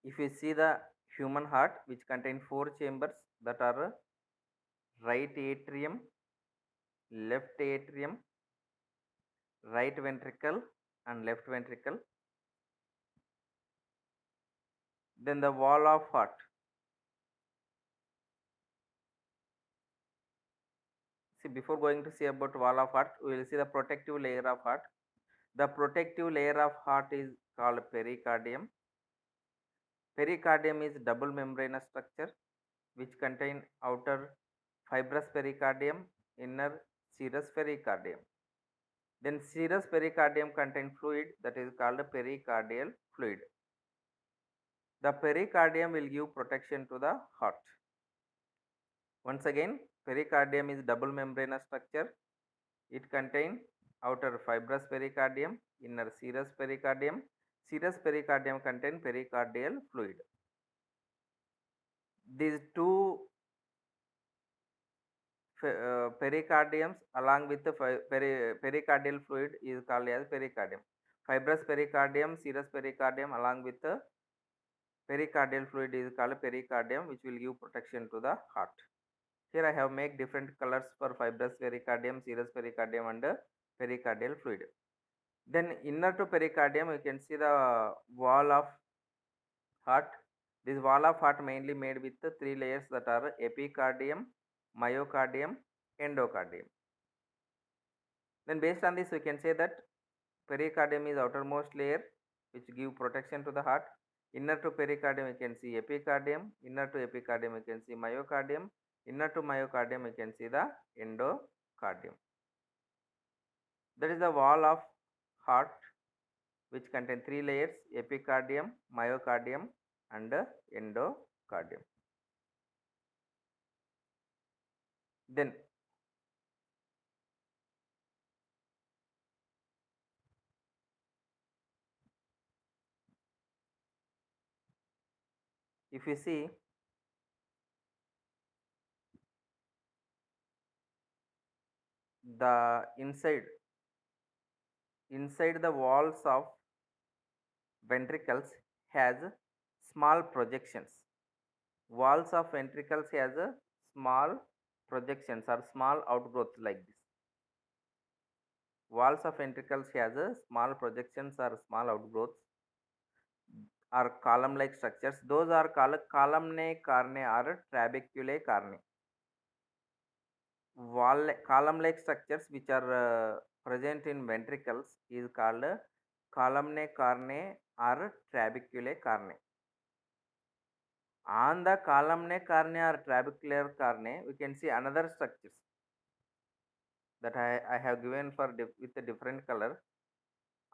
If you see the human heart, which contain four chambers, that are right atrium, left atrium, right ventricle and left ventricle. Then the wall of heart. See, before going to see about wall of heart, we will see the protective layer of heart. The protective layer of heart is called pericardium. Pericardium is double membranous structure which contain outer fibrous pericardium, inner serous pericardium. Then serous pericardium contain fluid that is called pericardial fluid. The pericardium will give protection to the heart. Once again, pericardium is double membranous structure. It contains outer fibrous pericardium, inner serous pericardium. Serous pericardium contain pericardial fluid. These two pericardiums along with the pericardial fluid is called as pericardium. Fibrous pericardium, serous pericardium along with the pericardial fluid is called pericardium, which will give protection to the heart. Here I have made different colors for fibrous pericardium, serous pericardium and pericardial fluid. Then inner to pericardium you can see the wall of heart. This wall of heart mainly made with the three layers that are epicardium, myocardium, endocardium. Then based on this we can say that pericardium is outermost layer which give protection to the heart. Inner to pericardium you can see epicardium, inner to epicardium you can see myocardium, inner to myocardium you can see the endocardium. That is the wall of heart which contain three layers epicardium, myocardium and endocardium. Then if you see the inside the walls of ventricles has small projections. Walls of ventricles has a small projections or small outgrowths like this. Walls of ventricles has a small projections or small outgrowths or column like structures. Those are called columnae carneae or trabeculae carneae. Column like structures which are present in ventricles is called columnae carneae or trabeculae carneae. On the columnae carneae or trabecular carneae we can see another structures that I have given for with a different color.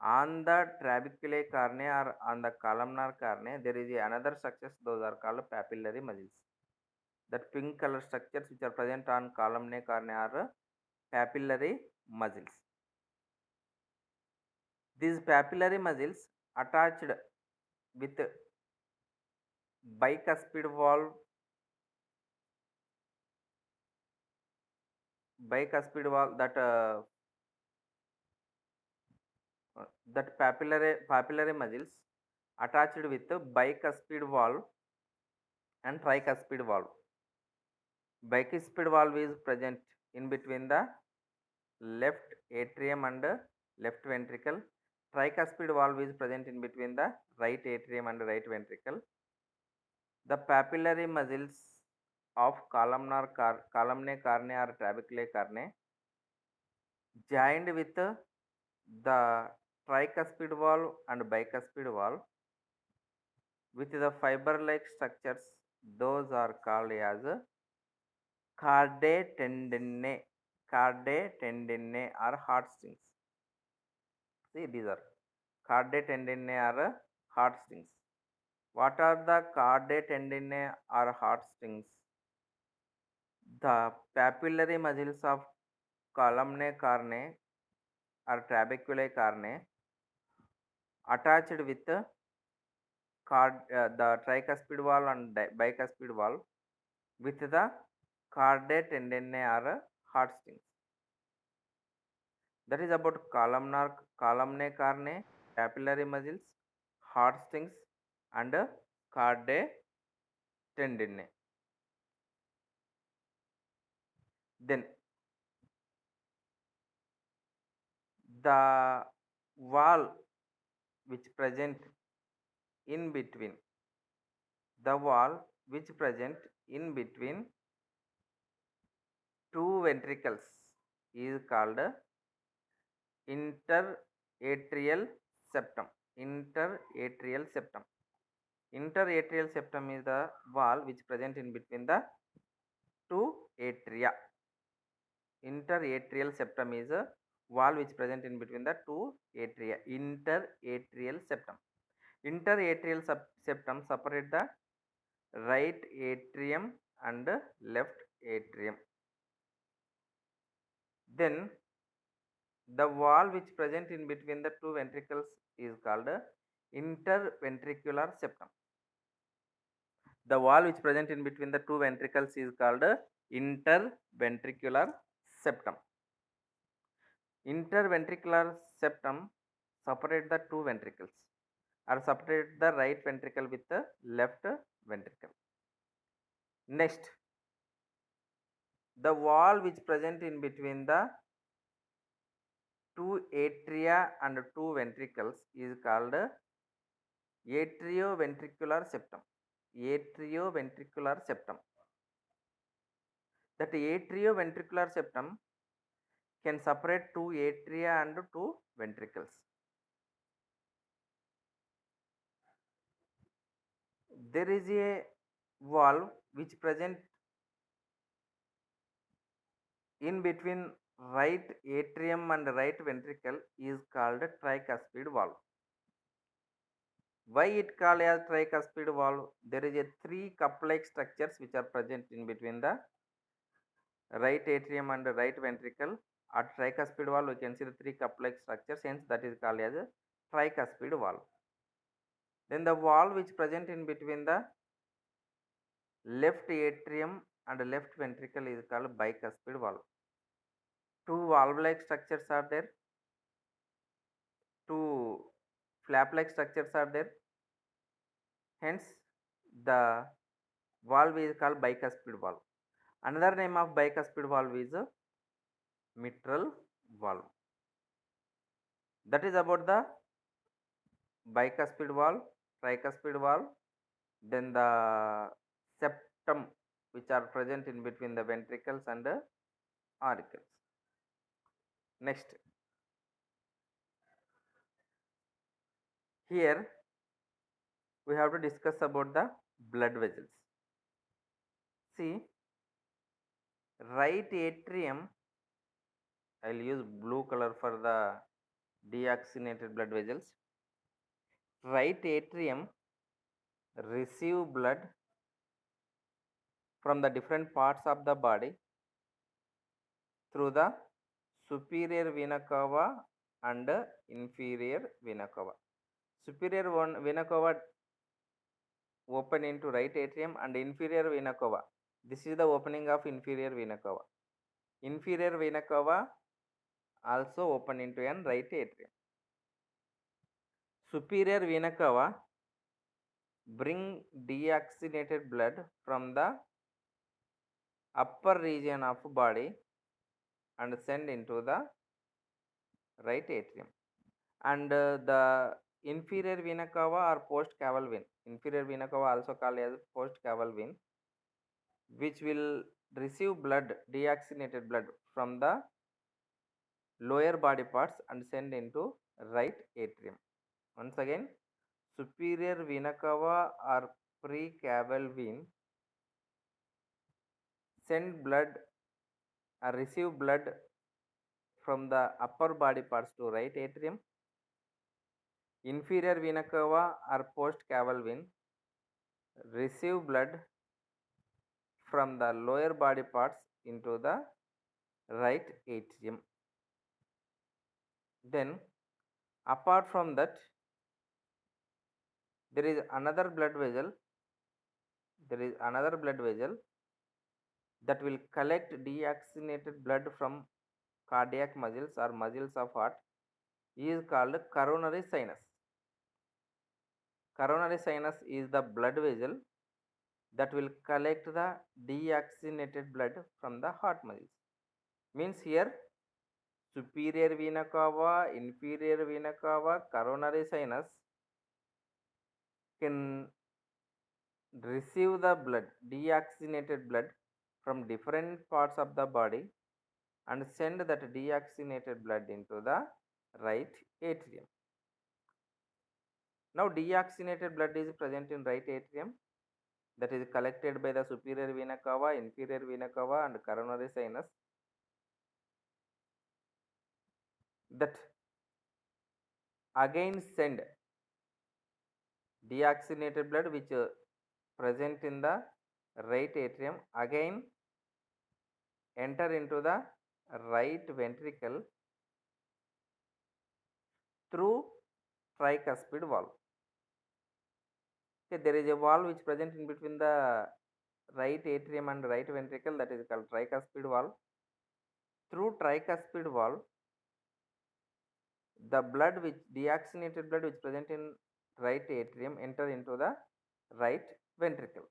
On the trabeculae carneae or on the columnar carneae there is another structures, those are called papillary muscles. That pink color structures which are present on columnae carneae are papillary muscles. These papillary muscles attached with bicuspid valve, that papillary muscles attached with bicuspid valve and tricuspid valve. Bicuspid valve is present in between the left atrium and left ventricle. Tricuspid valve is present in between the right atrium and right ventricle. The papillary muscles of columnae carneae or trabeculae carneae joined with the tricuspid valve and bicuspid valve with the fiber like structures, those are called as cardae tendinae. Cardae tendinae are heart strings. See, these are cardae tendinae are heart strings. What are the cardae tendinae or heart strings? The papillary muscles of columnae carneae or trabeculae carneae attached with the tricuspid valve and bicuspid valve with the cardae tendinae or heart strings. That is about columnae carneae, papillary muscles, heart strings, and cardae tendineae. Then the wall which present in between the wall which present in between two ventricles is called interatrial septum. Interatrial septum. Interatrial septum is the wall which present in between the two atria. Interatrial septum is a wall which present in between the two atria. Interatrial septum. Interatrial septum separate the right atrium and left atrium. Then the wall which present in between the two ventricles is called interventricular septum. The wall which present in between the two ventricles is called interventricular septum. Interventricular septum separate the two ventricles or separate the right ventricle with the left ventricle. Next, the wall which present in between the two atria and two ventricles is called atrioventricular septum. Atrioventricular septum. That atrioventricular septum can separate two atria and two ventricles. There is a valve which present in between right atrium and right ventricle is called tricuspid valve. Why it called as tricuspid valve? There is a three cup-like structures which are present in between the right atrium and right ventricle. At tricuspid valve, we can see the three cup-like structures, hence that is called as a tricuspid valve. Then the valve which present in between the left atrium and left ventricle is called bicuspid valve. Two valve-like structures are there. Two flap-like structures are there. Hence, the valve is called bicuspid valve. Another name of bicuspid valve is a mitral valve. That is about the bicuspid valve, tricuspid valve, then the septum which are present in between the ventricles and the auricles. Next, here we have to discuss about the blood vessels. See, right atrium, I will use blue color for the deoxygenated blood vessels. Right atrium receive blood from the different parts of the body through the superior vena cava and inferior vena cava. Superior vena cava open into right atrium and inferior vena cava. This is the opening of inferior vena cava. Inferior vena cava also open into an right atrium. Superior vena cava bring deoxygenated blood from the upper region of body and send into the right atrium. And the inferior vena cava or post caval vein, inferior vena cava also called as post caval vein, which will receive blood, deoxygenated blood from the lower body parts and send into right atrium. Once again, superior vena cava or precaval vein send blood or receive blood from the upper body parts to right atrium. Inferior vena cava or post caval vein receive blood from the lower body parts into the right atrium. Then, apart from that, there is another blood vessel. There is another blood vessel that will collect deoxygenated blood from cardiac muscles or muscles of heart is called coronary sinus. Coronary sinus is the blood vessel that will collect the deoxygenated blood from the heart muscles. Means here superior vena cava, inferior vena cava, coronary sinus can receive the blood, deoxygenated blood from different parts of the body and send that deoxygenated blood into the right atrium. Now deoxygenated blood is present in right atrium, that is collected by the superior vena cava, inferior vena cava and coronary sinus, that again send deoxygenated blood which present in the right atrium again enter into the right ventricle through tricuspid valve. Okay, there is a valve which present in between the right atrium and right ventricle, that is called tricuspid valve. Through tricuspid valve, the blood which deoxygenated blood which present in right atrium enter into the right ventricle.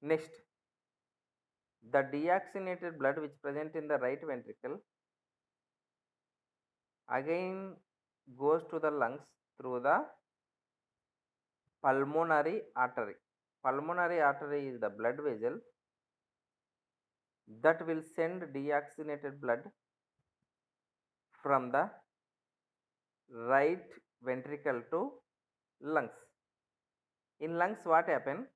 Next, the deoxygenated blood which present in the right ventricle again goes to the lungs through the pulmonary artery. Pulmonary artery is the blood vessel that will send deoxygenated blood from the right ventricle to lungs. In lungs, what happen?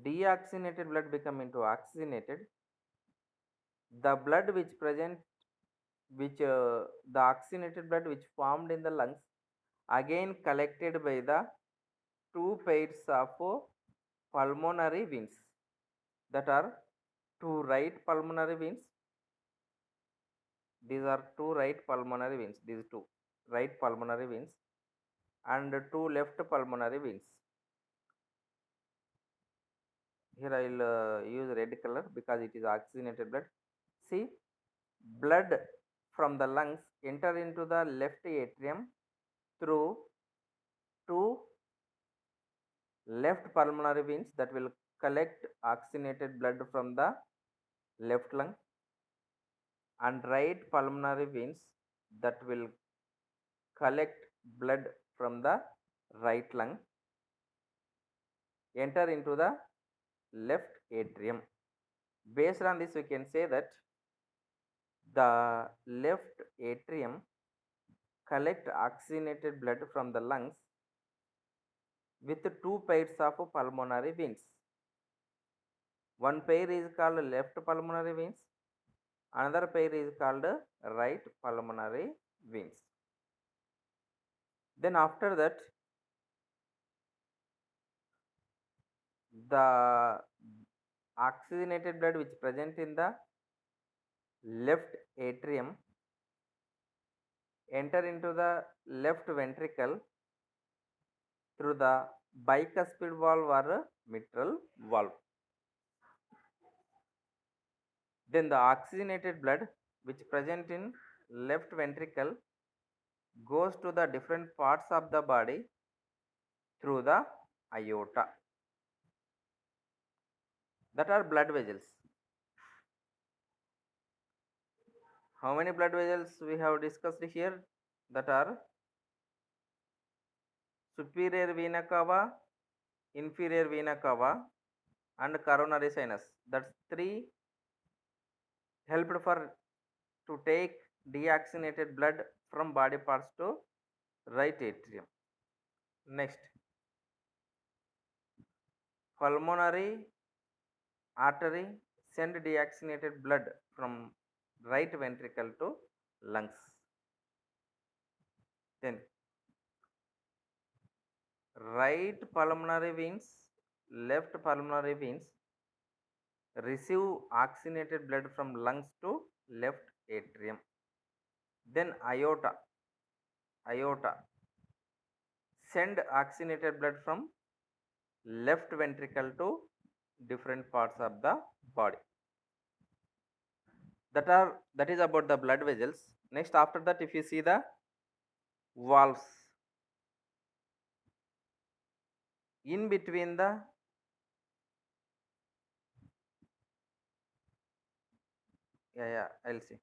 Deoxygenated blood become into oxygenated. The blood which present, which the oxygenated blood which formed in the lungs, again collected by the two pairs of pulmonary veins, that are two right pulmonary veins. These are two right pulmonary veins. These two right pulmonary veins and two left pulmonary veins. Here I will use red color because it is oxygenated blood. See, blood from the lungs enter into the left atrium through two left pulmonary veins that will collect oxygenated blood from the left lung, and right pulmonary veins that will collect blood from the right lung enter into the left atrium. Based on this, we can say that the left atrium collect oxygenated blood from the lungs with two pairs of pulmonary veins. One pair is called left pulmonary veins, another pair is called right pulmonary veins. Then after that, the oxygenated blood which present in the left atrium enter into the left ventricle through the bicuspid valve or mitral valve. Then the oxygenated blood which present in left ventricle goes to the different parts of the body through the aorta, that are blood vessels. How many blood vessels we have discussed here? That are superior vena cava, inferior vena cava and coronary sinus. That's three helped for to take deoxygenated blood from body parts to right atrium. Next, pulmonary artery send deoxygenated blood from right ventricle to lungs. Then right pulmonary veins, left pulmonary veins receive oxygenated blood from lungs to left atrium. Then aorta send oxygenated blood from left ventricle to different parts of the body. That is about the blood vessels. Next, after that, if you see the valves in between the I'll see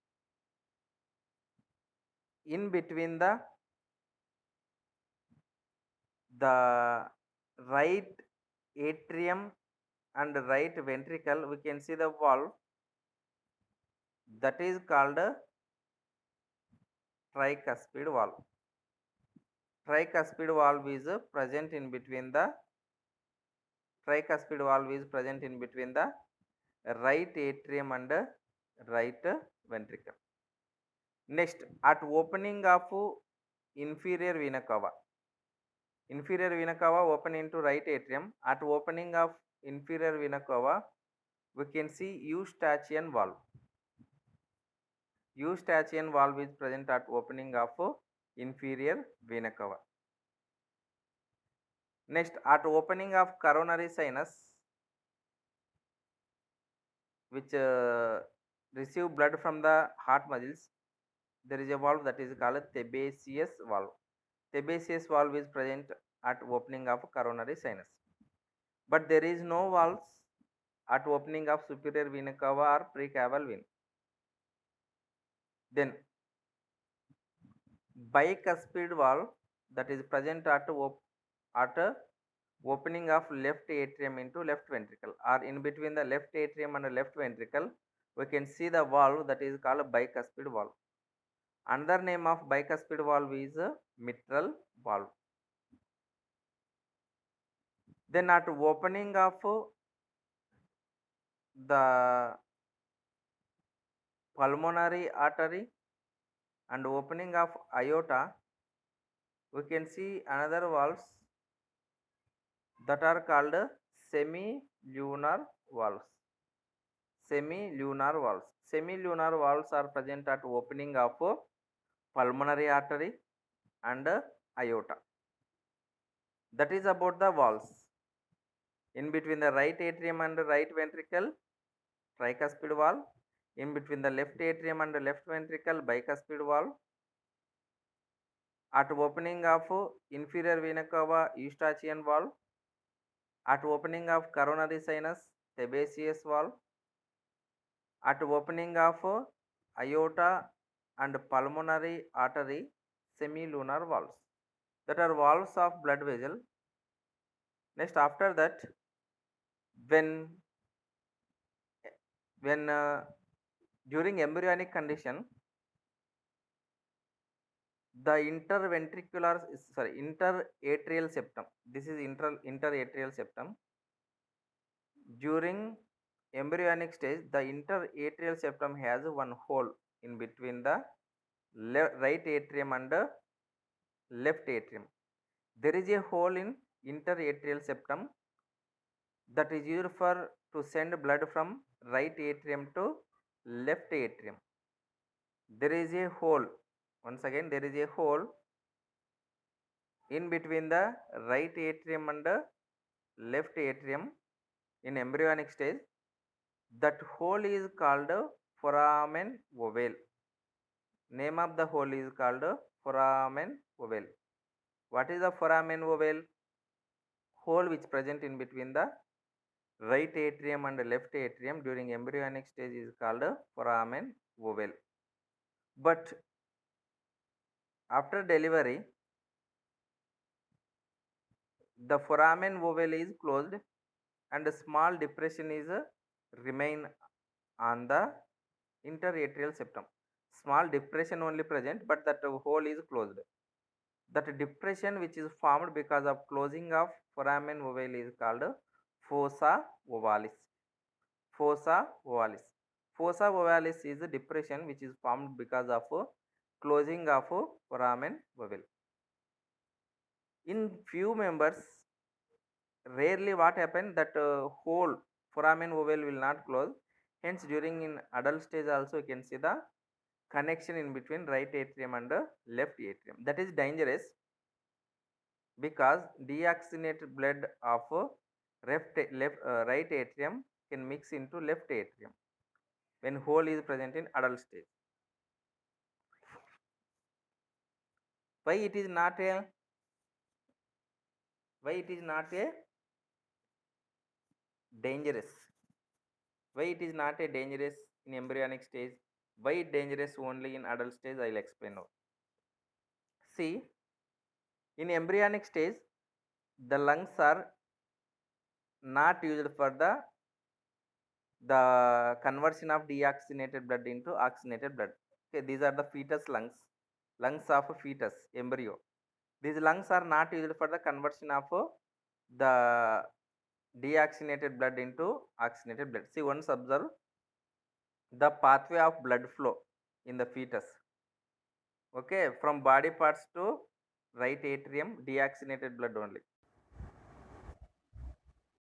in between the right atrium and right ventricle we can see the valve that is called a tricuspid valve. Tricuspid valve is present in between the tricuspid valve is present in between the right atrium and right ventricle. Next, at opening of inferior vena cava, inferior vena cava open into right atrium. At opening of inferior vena cava, we can see Eustachian valve. Eustachian valve is present at opening of inferior vena cava. Next, at opening of coronary sinus, which receive blood from the heart muscles, there is a valve that is called Thebaceous valve. Thebaceous valve is present at opening of coronary sinus. But there is no valves at opening of superior vena cava or precaval vein. Then bicuspid valve that is present at opening of left atrium into left ventricle, or in between the left atrium and left ventricle we can see the valve that is called bicuspid valve. Another name of bicuspid valve is mitral valve. Then at opening of the pulmonary artery and opening of aorta we can see another valves that are called semilunar valves. Semilunar valves. Semilunar valves are present at opening of pulmonary artery and aorta. That is about the valves. In between the right atrium and right ventricle, tricuspid valve. In between the left atrium and left ventricle, bicuspid valve. At opening of inferior vena cava, Eustachian valve. At opening of coronary sinus, Thebaceous valve. At opening of aorta and pulmonary artery, semilunar valves. That are valves of blood vessel. Next, after that, when during embryonic condition, the interatrial septum. This is interatrial septum. During embryonic stage, the interatrial septum has one hole in between the right atrium and left atrium. There is a hole in interatrial septum that is used for to send blood from right atrium to left atrium. There is a hole. Once again, there is a hole in between the right atrium and left atrium in embryonic stage. That hole is called foramen ovale. Name of the hole is called foramen ovale. What is the foramen ovale? Hole which present in between the right atrium and left atrium during embryonic stage is called foramen ovale. But after delivery, the foramen ovale is closed and a small depression is remain on the interatrial septum. Small depression only present, but that hole is closed. That depression which is formed because of closing of foramen ovale is called fossa ovalis. Fossa ovalis. Fossa ovalis is a depression which is formed because of closing of foramen ovale. In few members, rarely what happen that whole foramen ovale will not close. Hence, during in adult stage also you can see the connection in between right atrium and left atrium. That is dangerous because deoxygenated blood of right atrium can mix into left atrium when hole is present in adult stage. Why it is not a dangerous? Why it is not a dangerous in embryonic stage? Why it dangerous only in adult stage? I'll explain now. See, in embryonic stage, the lungs are not used for the conversion of deoxygenated blood into oxygenated blood. Okay, these are the fetus lungs of a fetus embryo. These lungs are not used for the conversion of the deoxygenated blood into oxygenated blood. See, once observe the pathway of blood flow in the fetus. Okay, from body parts to right atrium, deoxygenated blood only.